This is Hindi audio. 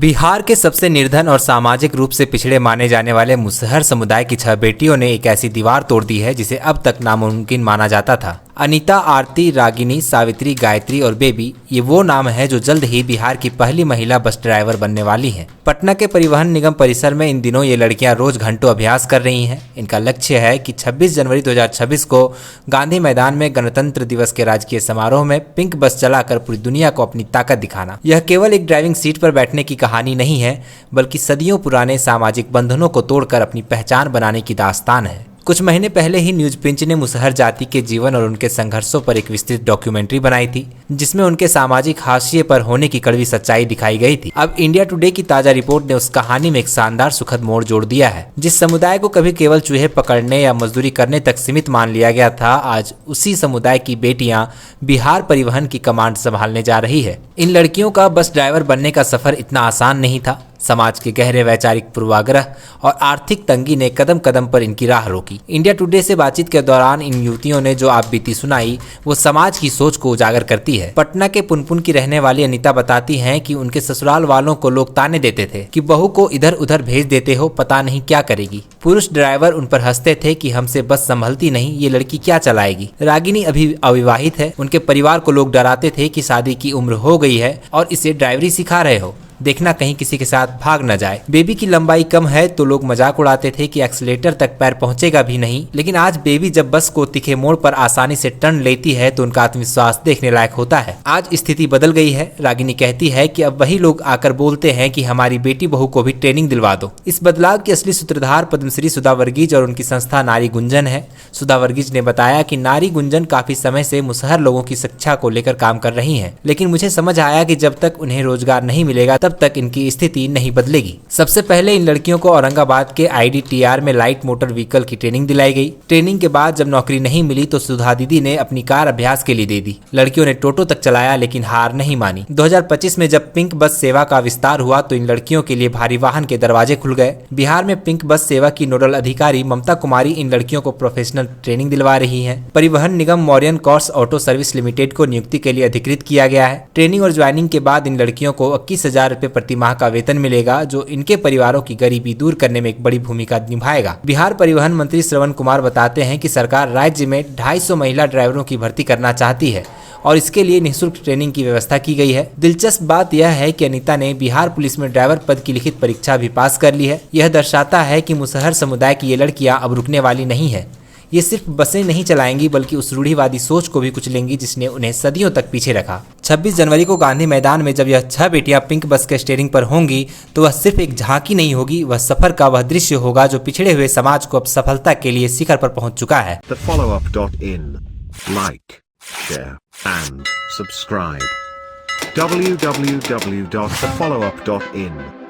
बिहार के सबसे निर्धन और सामाजिक रूप से पिछड़े माने जाने वाले मुसहर समुदाय की 6 बेटियों ने एक ऐसी दीवार तोड़ दी है जिसे अब तक नामुमकिन माना जाता था। अनीता, आरती, रागिनी, सावित्री, गायत्री और बेबी ये वो नाम है जो जल्द ही बिहार की पहली महिला बस ड्राइवर बनने वाली हैं। पटना के परिवहन निगम परिसर में इन दिनों ये लड़कियां रोज घंटों अभ्यास कर रही हैं। इनका लक्ष्य है कि 26 जनवरी 2026 को गांधी मैदान में गणतंत्र दिवस के राजकीय समारोह में पिंक बस चलाकर पूरी दुनिया को अपनी ताकत दिखाना। यह केवल एक ड्राइविंग सीट पर बैठने की कहानी नहीं है, बल्कि सदियों पुराने सामाजिक बंधनों को तोड़कर अपनी पहचान बनाने की दास्तान है। कुछ महीने पहले ही न्यूज पिंच ने मुसहर जाति के जीवन और उनके संघर्षों पर एक विस्तृत डॉक्यूमेंट्री बनाई थी, जिसमें उनके सामाजिक हाशिए पर होने की कड़वी सच्चाई दिखाई गई थी। अब इंडिया टुडे की ताजा रिपोर्ट ने उस कहानी में एक शानदार सुखद मोड़ जोड़ दिया है। जिस समुदाय को कभी केवल चूहे पकड़ने या मजदूरी करने तक सीमित मान लिया गया था, आज उसी समुदाय की बेटियां बिहार परिवहन की कमांड संभालने जा रही है। इन लड़कियों का बस ड्राइवर बनने का सफर इतना आसान नहीं था। समाज के गहरे वैचारिक पूर्वाग्रह और आर्थिक तंगी ने कदम कदम पर इनकी राह रोकी। इंडिया टुडे से बातचीत के दौरान इन युवतियों ने जो आप बीती सुनाई, वो समाज की सोच को उजागर करती है। पटना के पुनपुन की रहने वाली अनीता बताती हैं कि उनके ससुराल वालों को लोग ताने देते थे कि बहू को इधर उधर भेज देते हो, पता नहीं क्या करेगी। पुरुष ड्राइवर उन पर हंसते थे कि हमसे बस संभलती नहीं, ये लड़की क्या चलाएगी। रागिनी अभी अविवाहित है। उनके परिवार को लोग डराते थे कि शादी की उम्र हो गई है और इसे ड्राइवरी सिखा रहे हो, देखना कहीं किसी के साथ भाग न जाए। बेबी की लंबाई कम है तो लोग मजाक उड़ाते थे कि एक्सीलेटर तक पैर पहुंचेगा भी नहीं। लेकिन आज बेबी जब बस को तीखे मोड़ पर आसानी से टर्न लेती है तो उनका आत्मविश्वास देखने लायक होता है। आज स्थिति बदल गई है। रागिनी कहती है कि अब वही लोग आकर बोलते हैं कि हमारी बेटी बहू को भी ट्रेनिंग दिलवा दो। इस बदलाव की असली सूत्रधार पद्मश्री सुधा वर्गीज और उनकी संस्था नारी गुंजन है। सुधा वर्गीज ने बताया कि नारी गुंजन काफी समय से मुसहर लोगों की शिक्षा को लेकर काम कर रही है, लेकिन मुझे समझ आया कि जब तक उन्हें रोजगार नहीं मिलेगा तब तक इनकी स्थिति नहीं बदलेगी। सबसे पहले इन लड़कियों को औरंगाबाद के IDTR में लाइट मोटर व्हीकल की ट्रेनिंग दिलाई गई। ट्रेनिंग के बाद जब नौकरी नहीं मिली तो सुधा दीदी ने अपनी कार अभ्यास के लिए दे दी। लड़कियों ने टोटो तक चलाया लेकिन हार नहीं मानी। 2025 में जब पिंक बस सेवा का विस्तार हुआ तो इन लड़कियों के लिए भारी वाहन के दरवाजे खुल गए। बिहार में पिंक बस सेवा की नोडल अधिकारी ममता कुमारी इन लड़कियों को प्रोफेशनल ट्रेनिंग दिलवा रही है। परिवहन निगम मॉरियन कॉर्स ऑटो सर्विस लिमिटेड को नियुक्ति के लिए अधिकृत किया गया है। ट्रेनिंग और ज्वाइनिंग के बाद इन लड़कियों को 21,000 रुपए प्रति माह का वेतन मिलेगा, जो इनके परिवारों की गरीबी दूर करने में एक बड़ी भूमिका निभाएगा। बिहार परिवहन मंत्री श्रवण कुमार बताते हैं कि सरकार राज्य में 250 महिला ड्राइवरों की भर्ती करना चाहती है और इसके लिए निःशुल्क ट्रेनिंग की व्यवस्था की गई है। दिलचस्प बात यह है कि अनीता ने बिहार पुलिस में ड्राइवर पद की लिखित परीक्षा भी पास कर ली है। यह दर्शाता है कि मुसहर समुदाय की ये लड़कियां अब रुकने वाली नहीं है। ये सिर्फ बसें नहीं चलाएंगी बल्कि उस रूढ़िवादी सोच को भी कुचलेंगी जिसने उन्हें सदियों तक पीछे रखा। 26 जनवरी को गांधी मैदान में जब यह 6 बेटियां पिंक बस के स्टीयरिंग पर होंगी तो वह सिर्फ एक झांकी नहीं होगी, वह सफर का वह दृश्य होगा जो पिछड़े हुए समाज को अब सफलता के लिए शिखर पर पहुंच चुका है। TheFollowUp.in Like, share and subscribe. www.thefollowup.in